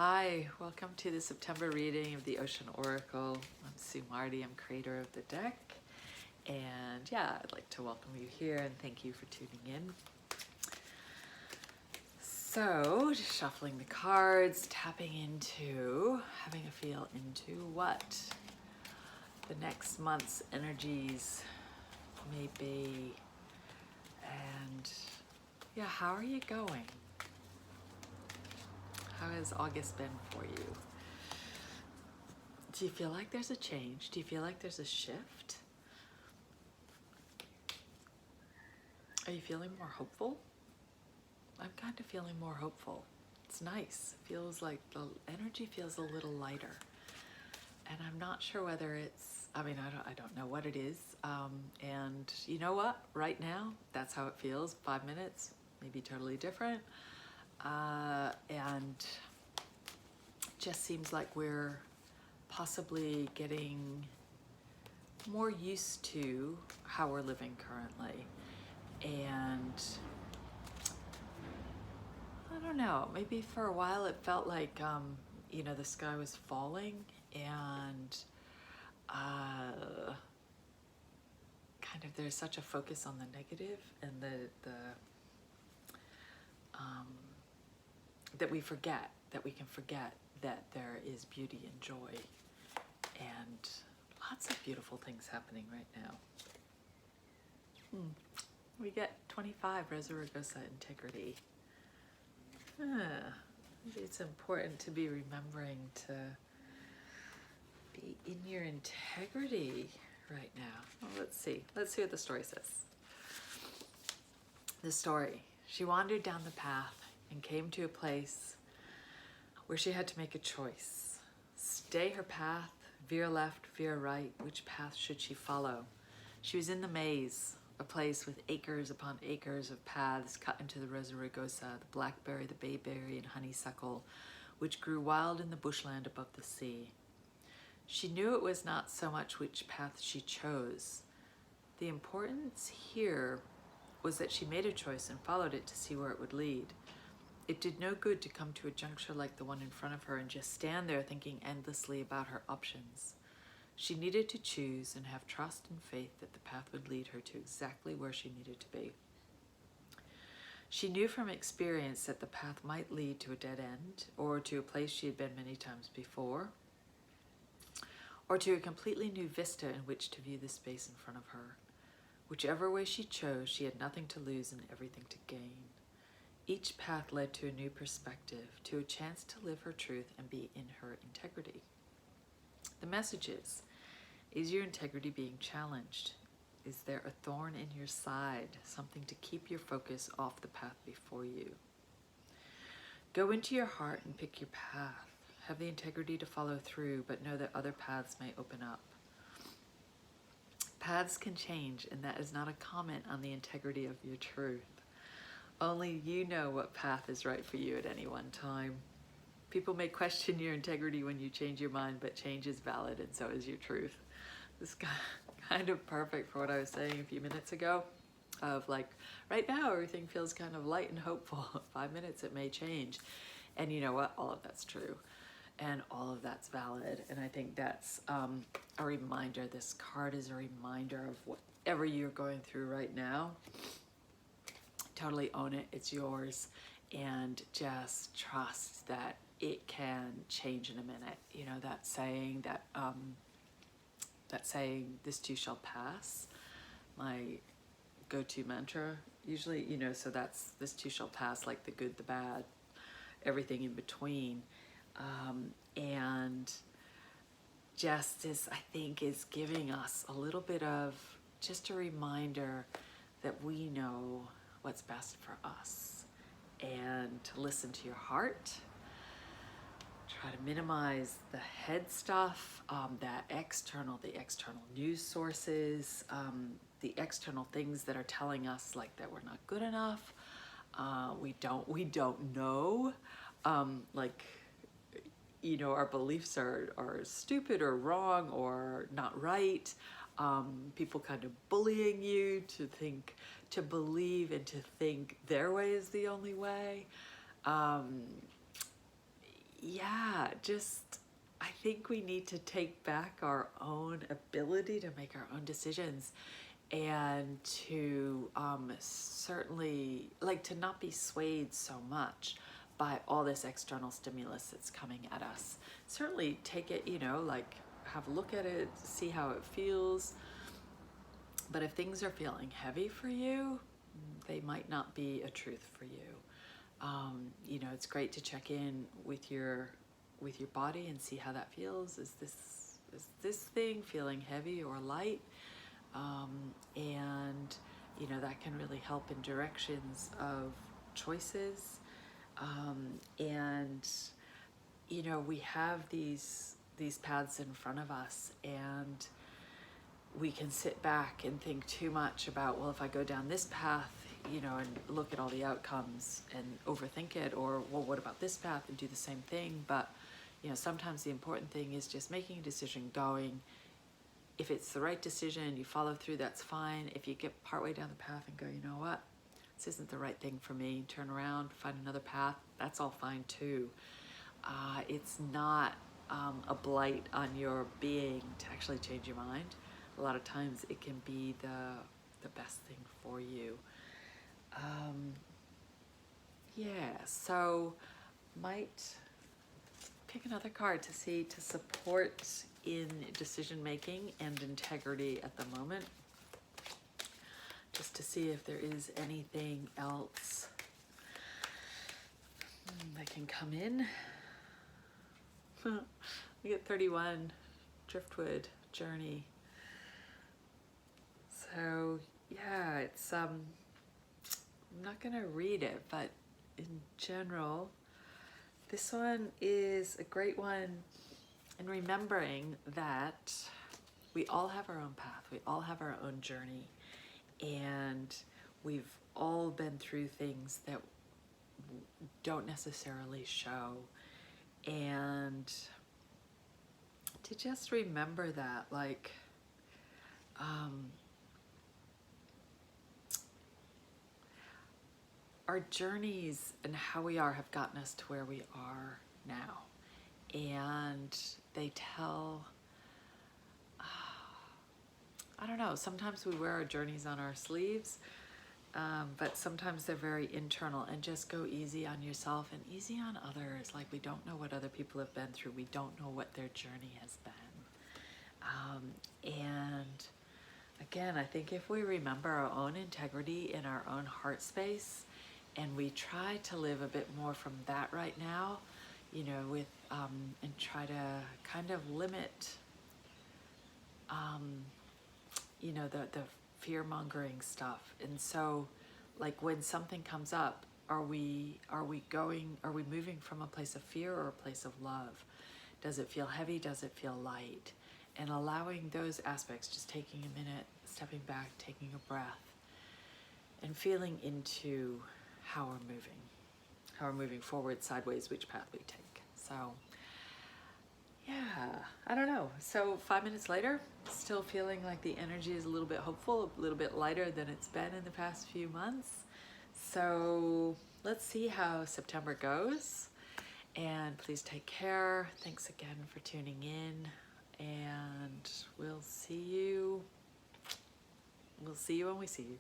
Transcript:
Hi, welcome to the September reading of the Ocean Oracle. I'm Sue Marty, I'm creator of the deck. And yeah, I'd like to welcome you here and thank you for tuning in. So, just shuffling the cards, tapping into, having a feel into what the next month's energies may be. And yeah, how are you going? How has August been for you? Do you feel like there's a change? Do you feel like there's a shift? Are you feeling more hopeful? I'm kind of feeling more hopeful. It's nice. It feels like the energy feels a little lighter. And I'm not sure whether it's, I don't know what it is. And you know what? Right now, that's how it feels. 5 minutes, maybe totally different. And just seems like we're possibly getting more used to how we're living currently. And I don't know, maybe for a while it felt like, the sky was falling and kind of there's such a focus on the negative and that we can forget that there is beauty and joy and lots of beautiful things happening right now. We get 25, Rosa, rugosa, integrity. Maybe it's important to be remembering to be in your integrity right now. Well, let's see what the story says. The story: she wandered down the path and came to a place where she had to make a choice. Stay her path, veer left, veer right. Which path should she follow? She was in the maze, a place with acres upon acres of paths cut into the Rosa rugosa, the blackberry, the bayberry, and honeysuckle, which grew wild in the bushland above the sea. She knew it was not so much which path she chose. The importance here was that she made a choice and followed it to see where it would lead. It did no good to come to a juncture like the one in front of her and just stand there thinking endlessly about her options. She needed to choose and have trust and faith that the path would lead her to exactly where she needed to be. She knew from experience that the path might lead to a dead end, or to a place she had been many times before, or to a completely new vista in which to view the space in front of her. Whichever way she chose, she had nothing to lose and everything to gain. Each path led to a new perspective, to a chance to live her truth and be in her integrity. The message is your integrity being challenged? Is there a thorn in your side, something to keep your focus off the path before you? Go into your heart and pick your path. Have the integrity to follow through, but know that other paths may open up. Paths can change, and that is not a comment on the integrity of your truth. Only you know what path is right for you at any one time. People may question your integrity when you change your mind, but change is valid, and so is your truth. This is kind of perfect for what I was saying a few minutes ago, of like, right now everything feels kind of light and hopeful. 5 minutes it may change. And you know what? All of that's true. And all of that's valid. And I think that's a reminder. This card is a reminder of whatever you're going through right now. Totally own it. It's yours. And just trust that it can change in a minute. You know, that saying, this too shall pass. My go-to mantra usually, so that's this too shall pass, like the good, the bad, everything in between. And justice, I think, is giving us a little bit of just a reminder that we know what's best for us, and to listen to your heart. Try to minimize the head stuff, the external news sources, the external things that are telling us like that we're not good enough. We don't know. Our beliefs are stupid or wrong or not right. People kind of bullying you to believe and to think their way is the only way. yeah, just I think we need to take back our own ability to make our own decisions, and to certainly, like, to not be swayed so much by all this external stimulus that's coming at us. Certainly take it, you know, like, have a look at it, see how it feels. But if things are feeling heavy for you, they might not be a truth for you. You know, it's great to check in with your body and see how that feels. Is this thing feeling heavy or light? And you know, that can really help in directions of choices. And you know, we have these paths in front of us, and we can sit back and think too much about, well, if I go down this path, you know, and look at all the outcomes and overthink it, or, well, what about this path, and do the same thing. But, you know, sometimes the important thing is just making a decision, going. If it's the right decision, you follow through, that's fine. If you get partway down the path and go, you know what, this isn't the right thing for me, turn around, find another path, that's all fine too. It's not a blight on your being to actually change your mind. A lot of times it can be the best thing for you. Yeah, so might pick another card to see, to support in decision making and integrity at the moment, just to see if there is anything else that can come in. We get 31, driftwood journey. So yeah, it's I'm not gonna read it, but in general, this one is a great one in remembering that we all have our own path, we all have our own journey, and we've all been through things that don't necessarily show. And to just remember that, like, our journeys and how we are have gotten us to where we are now. And they tell, I don't know, sometimes we wear our journeys on our sleeves, but sometimes they're very internal. And just go easy on yourself and easy on others. Like, we don't know what other people have been through. We don't know what their journey has been. And again, I think if we remember our own integrity in our own heart space, and we try to live a bit more from that right now, you know, with and try to kind of limit, you know, the fear-mongering stuff. And so, like, when something comes up, are we moving from a place of fear or a place of love? Does it feel heavy? Does it feel light? And allowing those aspects, just taking a minute, stepping back, taking a breath, and feeling into how we're moving forward, sideways, which path we take. So yeah, I don't know. So 5 minutes later, still feeling like the energy is a little bit hopeful, a little bit lighter than it's been in the past few months. So let's see how September goes. And please take care. Thanks again for tuning in. And we'll see you when we see you.